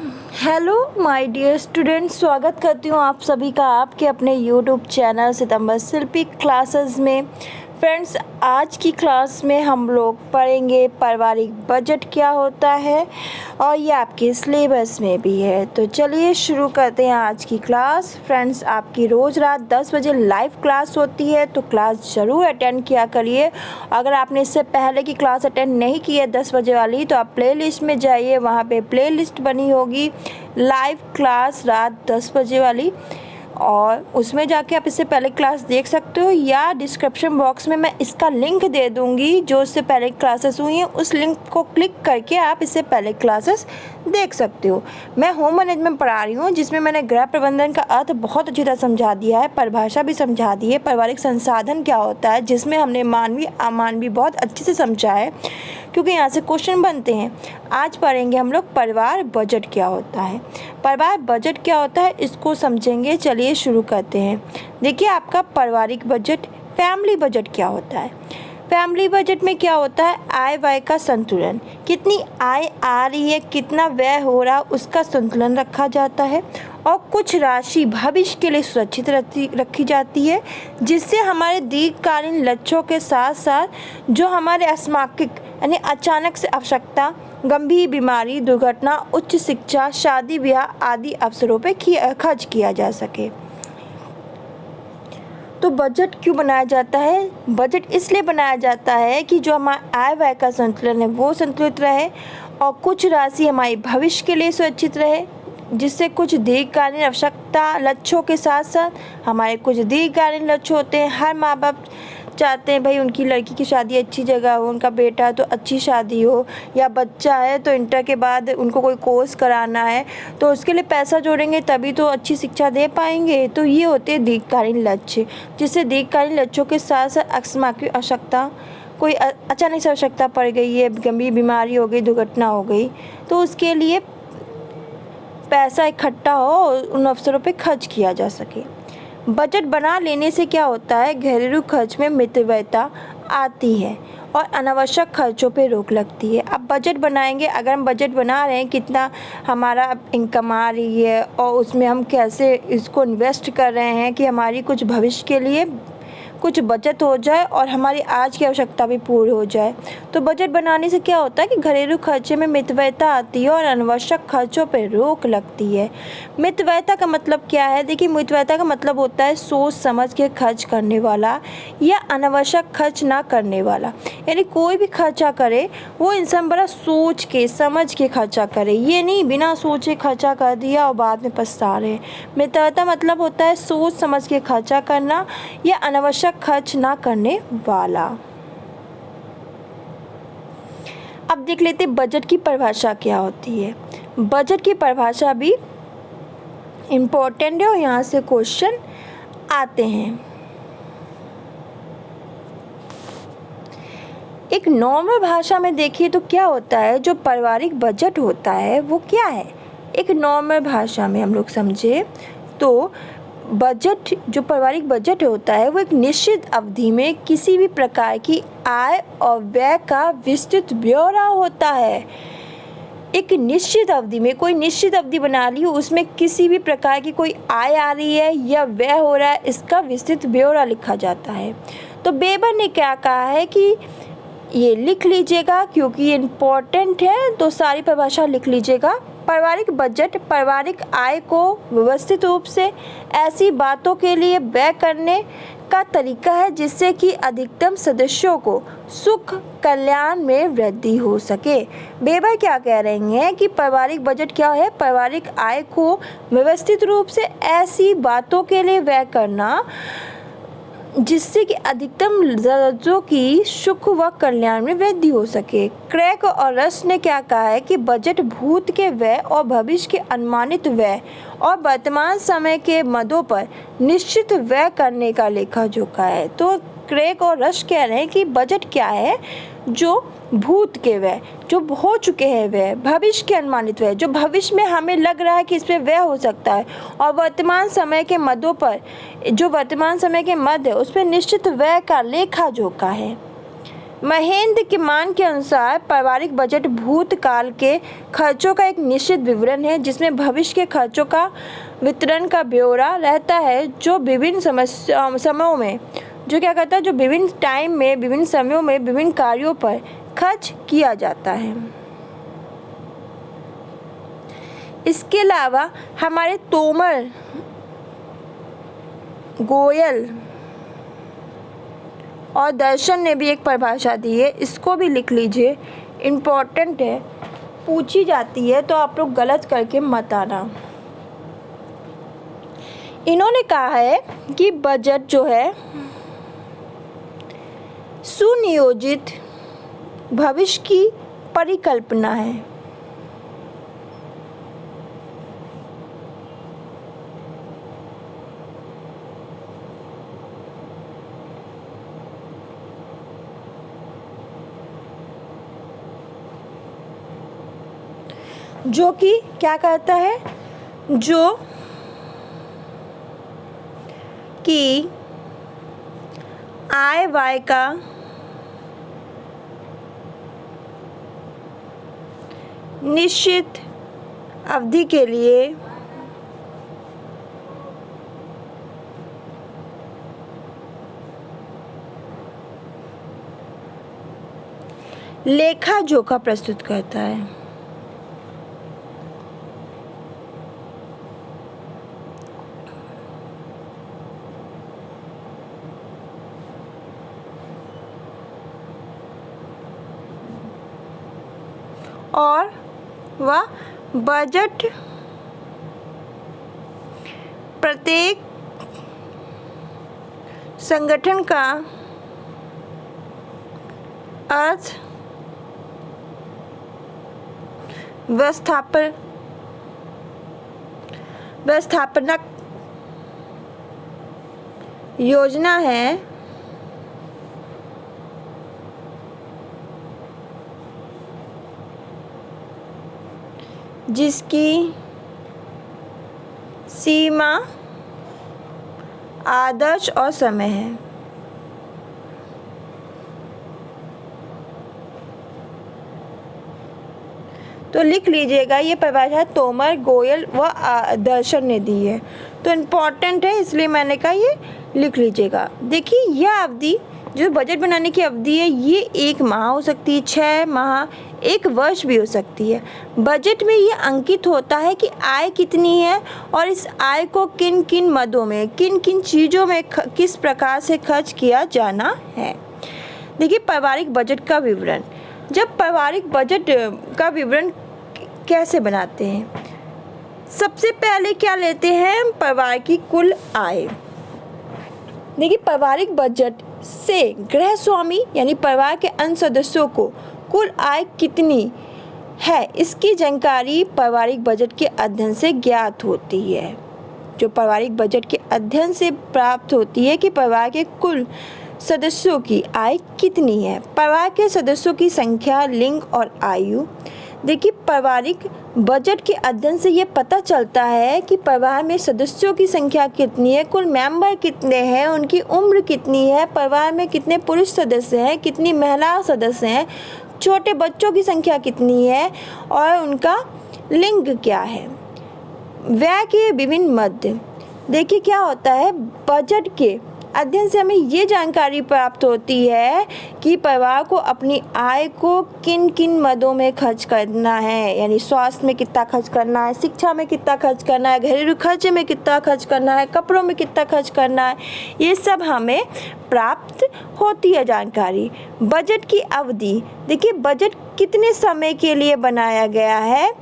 Hello my dear students, स्वागत करती हूँ आप सभी का आपके अपने यूट्यूब चैनल सितंबर शिल्पी क्लासेस में। फ्रेंड्स, आज की क्लास में हम लोग पढ़ेंगे पारिवारिक बजट क्या होता है और ये आपके सिलेबस में भी है। तो चलिए शुरू करते हैं आज की क्लास। फ्रेंड्स, आपकी रोज़ रात 10 बजे लाइव क्लास होती है, तो क्लास ज़रूर अटेंड किया करिए। अगर आपने इससे पहले की क्लास अटेंड नहीं की है 10 बजे वाली, तो आप प्लेलिस्ट में जाइए, वहाँ पे प्लेलिस्ट बनी होगी लाइव क्लास रात 10 बजे वाली, और उसमें जाके आप इससे पहले क्लास देख सकते हो, या डिस्क्रिप्शन बॉक्स में मैं इसका लिंक दे दूंगी। जो इससे पहले क्लासेस हुई हैं उस लिंक को क्लिक करके आप इससे पहले क्लासेस देख सकते हो। मैं होम मैनेजमेंट पढ़ा रही हूँ, जिसमें मैंने गृह प्रबंधन का अर्थ बहुत अच्छी तरह समझा दिया है, परिभाषा भी समझा दी है, पारिवारिक संसाधन क्या होता है, जिसमें हमने मानवीय अमानवीय बहुत अच्छे से समझा है, क्योंकि यहाँ से क्वेश्चन बनते हैं। आज पढ़ेंगे हम लोग परिवार बजट क्या होता है। परिवार बजट क्या होता है इसको समझेंगे। चलिए शुरू करते हैं। देखिए, आपका पारिवारिक बजट, फैमिली बजट क्या होता है। फैमिली बजट में क्या होता है, आय व्यय का संतुलन, कितनी आय आ रही है, कितना व्यय हो रहा है, उसका संतुलन रखा जाता है, और कुछ राशि भविष्य के लिए सुरक्षित रखी जाती है, जिससे हमारे दीर्घकालीन लक्ष्यों के साथ साथ जो हमारे अस्माकिक यानी अचानक से आवश्यकता, गंभीर बीमारी, दुर्घटना, उच्च शिक्षा, शादी ब्याह आदि अवसरों पर खर्च किया जा सके। तो बजट क्यों बनाया जाता है? बजट इसलिए बनाया जाता है कि जो हमारा आय व्यय का संतुलन है वो संतुलित रहे, और कुछ राशि हमारे भविष्य के लिए सुरक्षित रहे, जिससे कुछ दीर्घकालीन आवश्यकता लक्ष्यों के साथ साथ हमारे कुछ दीर्घकालीन लक्ष्य होते हैं। हर माँ बाप चाहते हैं भाई उनकी लड़की की शादी अच्छी जगह हो, उनका बेटा है तो अच्छी शादी हो, या बच्चा है तो इंटर के बाद उनको कोई कोर्स कराना है, तो उसके लिए पैसा जोड़ेंगे तभी तो अच्छी शिक्षा दे पाएंगे। तो ये होते हैं दीर्घकालीन लक्ष्य, जिससे दीर्घकालीन लक्ष्यों के साथ साथ अकस्मात आवश्यकता, कोई अचानक से आवश्यकता पड़ गई है, गंभीर बीमारी हो गई, दुर्घटना हो गई, तो उसके लिए पैसा इकट्ठा हो और उन अवसरों पे खर्च किया जा सके। बजट बना लेने से क्या होता है, घरेलू खर्च में मितव्ययता आती है और अनावश्यक खर्चों पे रोक लगती है। अब बजट बनाएंगे, अगर हम बजट बना रहे हैं कितना हमारा इनकम आ रही है और उसमें हम कैसे इसको इन्वेस्ट कर रहे हैं कि हमारी कुछ भविष्य के लिए कुछ बचत हो जाए और हमारी आज की आवश्यकता भी पूरी हो जाए। तो बजट बनाने से क्या होता है कि घरेलू खर्चे में मितव्ययता आती है और अनावश्यक खर्चों पर रोक लगती है। मितव्ययता का मतलब क्या है? देखिए, मितव्ययता का मतलब होता है सोच समझ के खर्च करने वाला या अनावश्यक खर्च ना करने वाला। यानी कोई भी खर्चा करे वो इंसान बड़ा सोच के समझ के खर्चा करे, ये नहीं बिना सोचे खर्चा कर दिया और बाद में पछता रहे। मितव्ययता मतलब होता है सोच समझ के खर्चा करना या अनावश्यक खर्च ना करने वाला। अब देख लेते बजट की परिभाषा क्या होती है। बजट की परिभाषा भी इम्पोर्टेंट है और यहाँ से क्वेश्चन आते हैं। एक नॉर्मल भाषा में देखिए तो क्या होता है, जो पारिवारिक बजट होता है वो क्या है। एक नॉर्मल भाषा में हम लोग समझे तो बजट, जो पारिवारिक बजट होता है वो एक निश्चित अवधि में किसी भी प्रकार की आय और व्यय का विस्तृत ब्यौरा होता है। एक निश्चित अवधि में कोई निश्चित अवधि बना ली, उसमें किसी भी प्रकार की कोई आय आ रही है या व्यय हो रहा है, इसका विस्तृत ब्यौरा लिखा जाता है। तो वेबर ने क्या कहा है कि ये लिख लीजिएगा क्योंकि ये इम्पोर्टेंट है, तो सारी परिभाषा लिख लीजिएगा। पारिवारिक बजट पारिवारिक आय को व्यवस्थित रूप से ऐसी बातों के लिए व्यय करने का तरीका है जिससे कि अधिकतम सदस्यों को सुख कल्याण में वृद्धि हो सके। वेबर क्या कह रहे हैं कि पारिवारिक बजट क्या है, पारिवारिक आय को व्यवस्थित रूप से ऐसी बातों के लिए व्यय करना जिससे कि अधिकतम ज़रूरतों की सुख व कल्याण में वृद्धि हो सके। क्रैक और रस ने क्या कहा है कि बजट भूत के व्यय और भविष्य के अनुमानित व्यय और वर्तमान समय के मदों पर निश्चित व्यय करने का लेखा जोखा है। तो क्रैक और रस कह रहे हैं कि बजट क्या है, जो भूत के व्यय जो हो चुके हैं व्यय, भविष्य के अनुमानित व्यय जो भविष्य में हमें लग रहा है कि इस पर व्यय हो सकता है, और वर्तमान समय के मदों पर, जो वर्तमान समय के मद है उस पर निश्चित व्यय का लेखा जोखा है। महेंद्र के मान के अनुसार पारिवारिक बजट भूतकाल के खर्चों का एक निश्चित विवरण है जिसमें भविष्य के खर्चों का वितरण का ब्यौरा रहता है जो विभिन्न समयों में जो क्या करता है जो विभिन्न टाइम में विभिन्न समयों में विभिन्न कार्यों पर खर्च किया जाता है। इसके अलावा हमारे तोमर, गोयल और दर्शन ने भी एक परिभाषा दी है, इसको भी लिख लीजिए, इम्पोर्टेंट है, पूछी जाती है तो आप लोग गलत करके मत आना। इन्होंने कहा है कि बजट जो है सुनियोजित भविष्य की परिकल्पना है। जो कि क्या करता है, जो कि आय व्यय का निश्चित अवधि के लिए लेखा जोखा प्रस्तुत करता है। और वह बजट प्रत्येक संगठन का अर्थ व्यवस्थापनक योजना है जिसकी सीमा आदर्श और समय है। तो लिख लीजिएगा, ये परिभाषा तोमर, गोयल व दर्शन ने दी है, तो इम्पॉर्टेंट है इसलिए मैंने कहा ये लिख लीजिएगा। देखिए यह अवधि जो बजट बनाने की अवधि है ये 1 माह हो सकती है, 6 माह, 1 वर्ष भी हो सकती है। बजट में ये अंकित होता है कि आय कितनी है और इस आय को किन किन मदों में, किन किन चीज़ों में किस प्रकार से खर्च किया जाना है। देखिए पारिवारिक बजट का विवरण, जब पारिवारिक बजट का विवरण कैसे बनाते हैं, सबसे पहले क्या लेते हैं, परिवार की कुल आय। देखिए पारिवारिक बजट से गृह स्वामी यानी परिवार के अन्य सदस्यों को कुल आय कितनी है इसकी जानकारी पारिवारिक बजट के अध्ययन से ज्ञात होती है। जो पारिवारिक बजट के अध्ययन से प्राप्त होती है कि परिवार के कुल सदस्यों की आय कितनी है। परिवार के सदस्यों की संख्या, लिंग और आयु। देखिए पारिवारिक बजट के अध्ययन से ये पता चलता है कि परिवार में सदस्यों की संख्या कितनी है, कुल मेंबर कितने हैं, उनकी उम्र कितनी है, परिवार में कितने पुरुष सदस्य हैं, कितनी महिला सदस्य हैं, छोटे बच्चों की संख्या कितनी है और उनका लिंग क्या है। व्यय के विभिन्न मद। देखिए क्या होता है, बजट के अध्ययन से हमें ये जानकारी प्राप्त होती है कि परिवार को अपनी आय को किन किन मदों में खर्च करना है, यानी स्वास्थ्य में कितना खर्च करना है, शिक्षा में कितना खर्च करना है, घरेलू खर्चे में कितना खर्च करना है, कपड़ों में कितना खर्च करना है, ये सब हमें प्राप्त होती है जानकारी। बजट की अवधि, देखिए बजट कितने समय के लिए बनाया गया है,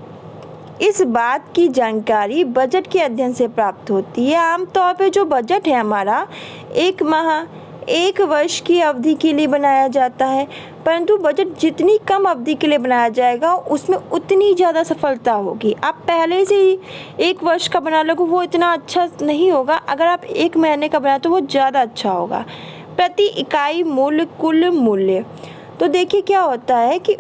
इस बात की जानकारी बजट के अध्ययन से प्राप्त होती है। आमतौर पे जो बजट है हमारा 1 माह, 1 वर्ष की अवधि के लिए बनाया जाता है, परंतु बजट जितनी कम अवधि के लिए बनाया जाएगा उसमें उतनी ज़्यादा सफलता होगी। आप पहले से ही 1 वर्ष का बना लोगे वो इतना अच्छा नहीं होगा, अगर आप 1 महीने का बनाए तो वो ज़्यादा अच्छा होगा। प्रति इकाई मूल्य, कुल मूल्य। तो देखिए क्या होता है कि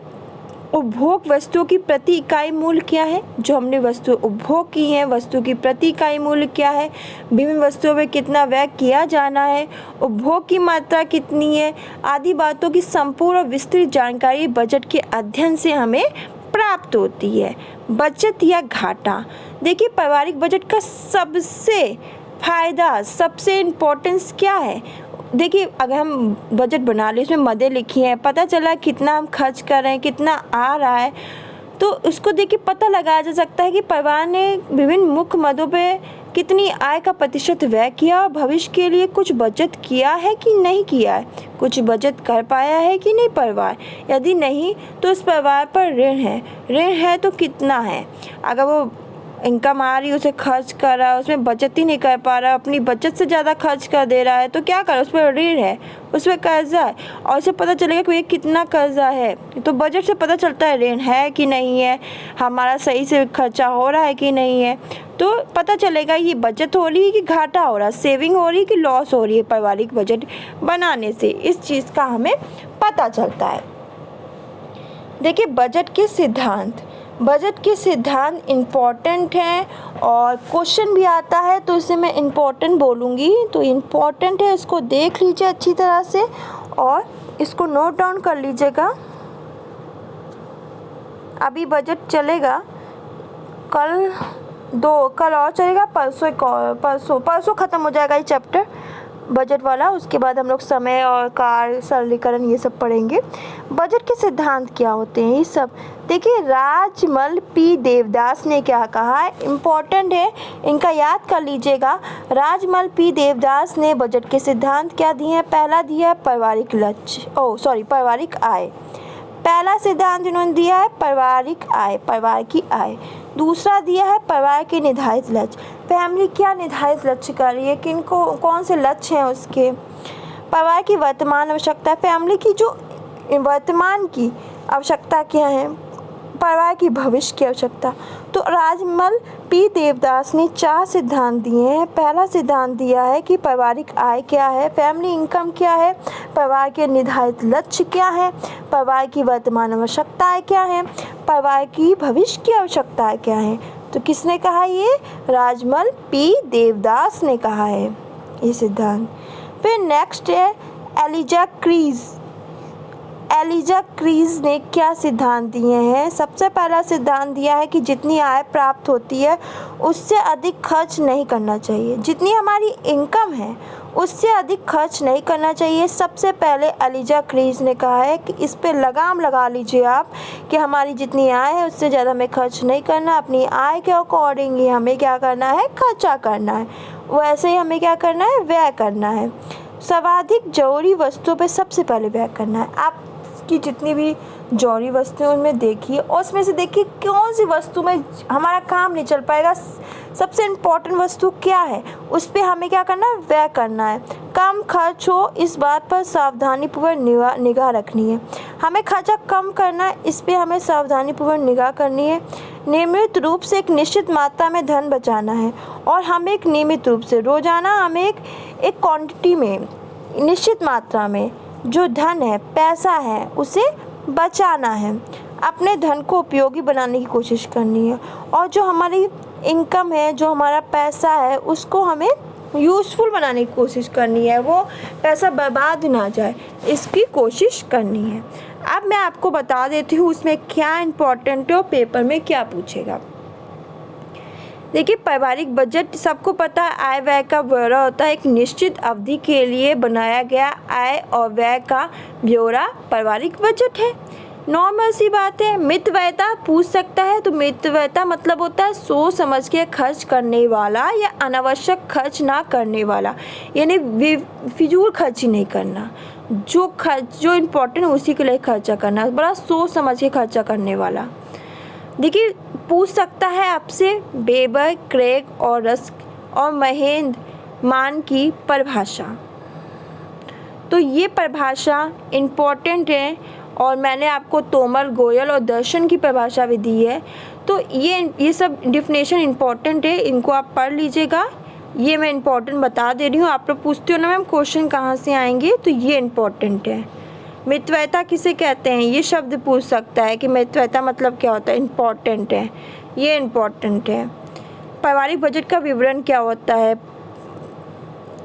उपभोग वस्तुओं की प्रति इकाई मूल्य क्या है? जो हमने वस्तु उपभोग की है, वस्तु की प्रति इकाई मूल्य क्या है? विभिन्न वस्तुओं में कितना व्यय किया जाना है? उपभोग की मात्रा कितनी है? आदि बातों की संपूर्ण और विस्तृत जानकारी बजट के अध्ययन से हमें प्राप्त होती है। बचत या घाटा, देखिए पारिवारिक बजट का सबसे फायदा, सबसे इम्पोर्टेंस क्या है? देखिए अगर हम बजट बना लें, उसमें मदें लिखी हैं, पता चला कितना हम खर्च कर रहे हैं, कितना आ रहा है, तो उसको देख के पता लगाया जा सकता है कि परिवार ने विभिन्न मुख्य मदों पे कितनी आय का प्रतिशत व्यय किया और भविष्य के लिए कुछ बचत किया है कि नहीं किया है, कुछ बचत कर पाया है कि नहीं परिवार। यदि नहीं तो उस परिवार पर ऋण है तो कितना है। अगर वो इनकम आ रही, उसे खर्च कर रहा है, उसमें बचत ही नहीं कर पा रहा, अपनी बचत से ज़्यादा खर्च कर दे रहा है, तो क्या कर, उस पर ऋण है, उस पर कर्जा है, और उसे पता चलेगा कि ये कितना कर्जा है। तो बजट से पता चलता है ऋण है कि नहीं है, हमारा सही से खर्चा हो रहा है कि नहीं है, तो पता चलेगा ये बचत हो रही है कि घाटा हो रहा है, सेविंग हो रही है कि लॉस हो रही है। पारिवारिक बजट बनाने से इस चीज़ का हमें पता चलता है। देखिए बजट के सिद्धांत इम्पॉर्टेंट हैं और क्वेश्चन भी आता है, तो इसे मैं इम्पॉर्टेंट बोलूँगी। तो इम्पॉर्टेंट है, इसको देख लीजिए अच्छी तरह से और इसको नोट डाउन कर लीजिएगा। अभी बजट चलेगा, कल और चलेगा, परसों ख़त्म हो जाएगा ये चैप्टर बजट वाला। उसके बाद हम लोग समय और कार्य सरलीकरण ये सब पढ़ेंगे। बजट के सिद्धांत क्या होते हैं ये सब, देखिए राजमल पी देवदास ने क्या कहा है, इम्पोर्टेंट है, इनका याद कर लीजिएगा। राजमल पी देवदास ने बजट के सिद्धांत क्या दिए हैं? पहला दिया है पारिवारिक आय। पहला सिद्धांत इन्होंने दिया है पारिवारिक आय, परिवार की आय। दूसरा दिया है परिवार के निर्धारित लक्ष्य, फैमिली क्या निर्धारित लक्ष्य कर रही है, किनको कौन से लक्ष्य हैं उसके। परिवार की वर्तमान आवश्यकता, फैमिली की जो वर्तमान की आवश्यकता क्या है, परिवार की भविष्य की आवश्यकता। तो राजमल पी देवदास ने 4 सिद्धांत दिए हैं। पहला सिद्धांत दिया है कि पारिवारिक आय क्या है, फैमिली इनकम क्या है, परिवार के निर्धारित लक्ष्य क्या है, परिवार की वर्तमान आवश्यकताएं क्या हैं, परिवार की भविष्य की आवश्यकताएं क्या हैं। तो किसने कहा? ये राजमल पी देवदास ने कहा है ये सिद्धांत। फिर नेक्स्ट है एलिजा क्रीज ने क्या सिद्धांत दिए हैं? सबसे पहला सिद्धांत दिया है कि जितनी आय प्राप्त होती है उससे अधिक खर्च नहीं करना चाहिए। जितनी हमारी इनकम है उससे अधिक खर्च नहीं करना चाहिए। सबसे पहले एलिजा क्रीज ने कहा है कि इस पे लगाम लगा लीजिए आप कि हमारी जितनी आय है उससे ज़्यादा हमें खर्च नहीं करना, अपनी आय के अकॉर्डिंग ही हमें क्या करना है, खर्चा करना है, वैसे ही हमें क्या करना है, व्यय करना है। सर्वाधिक जरूरी वस्तुओं पे सबसे पहले व्यय करना है। आप की जितनी भी जरूरी वस्तुएं उनमें देखिए और उसमें से देखिए कौन सी वस्तु में हमारा काम नहीं चल पाएगा, सबसे इम्पोर्टेंट वस्तु क्या है, उस पर हमें क्या करना है, व्यय करना है। कम खर्च हो इस बात पर सावधानीपूर्वक निगाह रखनी है। हमें खर्चा कम करना है, इस पर हमें सावधानीपूर्वक निगाह करनी है। नियमित रूप से एक निश्चित मात्रा में धन बचाना है और हमें एक नियमित रूप से रोज़ाना हमें एक क्वांटिटी में, निश्चित मात्रा में जो धन है, पैसा है, उसे बचाना है। अपने धन को उपयोगी बनाने की कोशिश करनी है और जो हमारी इनकम है, जो हमारा पैसा है, उसको हमें यूज़फुल बनाने की कोशिश करनी है, वो पैसा बर्बाद ना जाए, इसकी कोशिश करनी है। अब मैं आपको बता देती हूँ उसमें क्या इम्पोर्टेंट है और पेपर में क्या पूछेगा। देखिए पारिवारिक बजट सबको पता है, आय व्यय का ब्यौरा होता है। एक निश्चित अवधि के लिए बनाया गया आय और व्यय का ब्यौरा पारिवारिक बजट है। नॉर्मल सी बात है। मितव्ययता पूछ सकता है, तो मितव्ययता मतलब होता है सोच समझ के खर्च करने वाला या अनावश्यक खर्च ना करने वाला, यानी फिजूल खर्ची नहीं करना, जो इम्पोर्टेंट है उसी के लिए खर्चा करना, बड़ा सोच समझ के खर्चा करने वाला। देखिए पूछ सकता है आपसे वेबर, क्रेग और रस्क और महेंद्र मान की परिभाषा। तो ये परिभाषा इम्पोर्टेंट है और मैंने आपको तोमर, गोयल और दर्शन की परिभाषा भी दी है। तो ये सब डिफिनेशन इम्पोर्टेंट है, इनको आप पढ़ लीजिएगा। ये मैं इम्पोर्टेंट बता दे रही हूँ। आप लोग पूछते हो ना मैम क्वेश्चन कहाँ से आएंगे, तो ये इम्पोर्टेंट है। मितव्ययिता किसे कहते हैं, ये शब्द पूछ सकता है कि मितव्ययिता मतलब क्या होता है, इम्पॉर्टेंट है, ये इम्पॉर्टेंट है। पारिवारिक बजट का विवरण क्या होता है,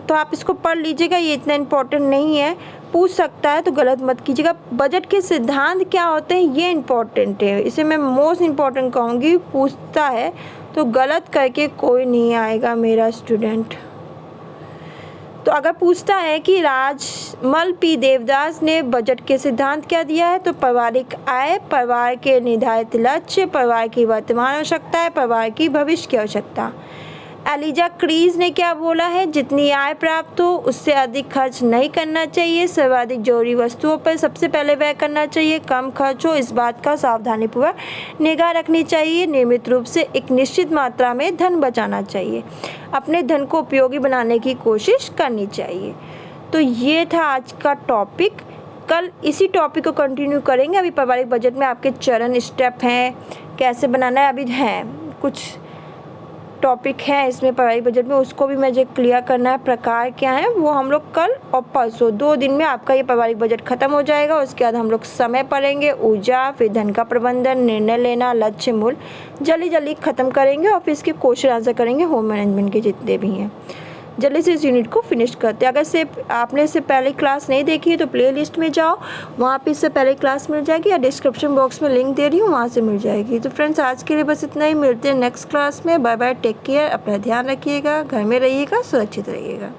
तो आप इसको पढ़ लीजिएगा, ये इतना इम्पोर्टेंट नहीं है, पूछ सकता है तो गलत मत कीजिएगा। बजट के सिद्धांत क्या होते हैं, ये इम्पोर्टेंट है, इसे मैं मोस्ट इम्पोर्टेंट कहूँगी। पूछता है तो गलत करके कोई नहीं आएगा मेरा स्टूडेंट। तो अगर पूछता है कि राजमल पी देवदास ने बजट के सिद्धांत क्या दिया है, तो पारिवारिक आय, परिवार के निर्धारित लक्ष्य, परिवार की वर्तमान आवश्यकता है, परिवार की भविष्य की आवश्यकता। एलिजा क्रीज ने क्या बोला है, जितनी आय प्राप्त हो उससे अधिक खर्च नहीं करना चाहिए, सर्वाधिक जरूरी वस्तुओं पर सबसे पहले व्यय करना चाहिए, कम खर्च हो इस बात का सावधानीपूर्वक निगाह रखनी चाहिए, नियमित रूप से एक निश्चित मात्रा में धन बचाना चाहिए, अपने धन को उपयोगी बनाने की कोशिश करनी चाहिए। तो ये था आज का टॉपिक। कल इसी टॉपिक को कंटिन्यू करेंगे। अभी पारिवारिक बजट में आपके चरण स्टेप हैं, कैसे बनाना है, अभी हैं कुछ टॉपिक है इसमें पारिवारिक बजट में, उसको भी मुझे क्लियर करना है, प्रकार क्या है वो हम लोग कल और परसों 2 दिन में आपका ये पारिवारिक बजट खत्म हो जाएगा। उसके बाद हम लोग समय पढ़ेंगे, ऊर्जा, फिर धन का प्रबंधन, निर्णय लेना, लक्ष्य, मूल्य जल्दी खत्म करेंगे और फिर इसके क्वेश्चन आंसर करेंगे होम मैनेजमेंट के जितने भी हैं। जल्दी से इस यूनिट को फिनिश करते हैं। अगर से आपने इससे पहले क्लास नहीं देखी है तो प्ले लिस्ट में जाओ, वहाँ पे इससे पहले क्लास मिल जाएगी, या डिस्क्रिप्शन बॉक्स में लिंक दे रही हूँ वहाँ से मिल जाएगी। तो फ्रेंड्स आज के लिए बस इतना ही, मिलते हैं नेक्स्ट क्लास में। बाय बाय, टेक केयर, अपना ध्यान रखिएगा, घर में रहिएगा, सुरक्षित रहिएगा।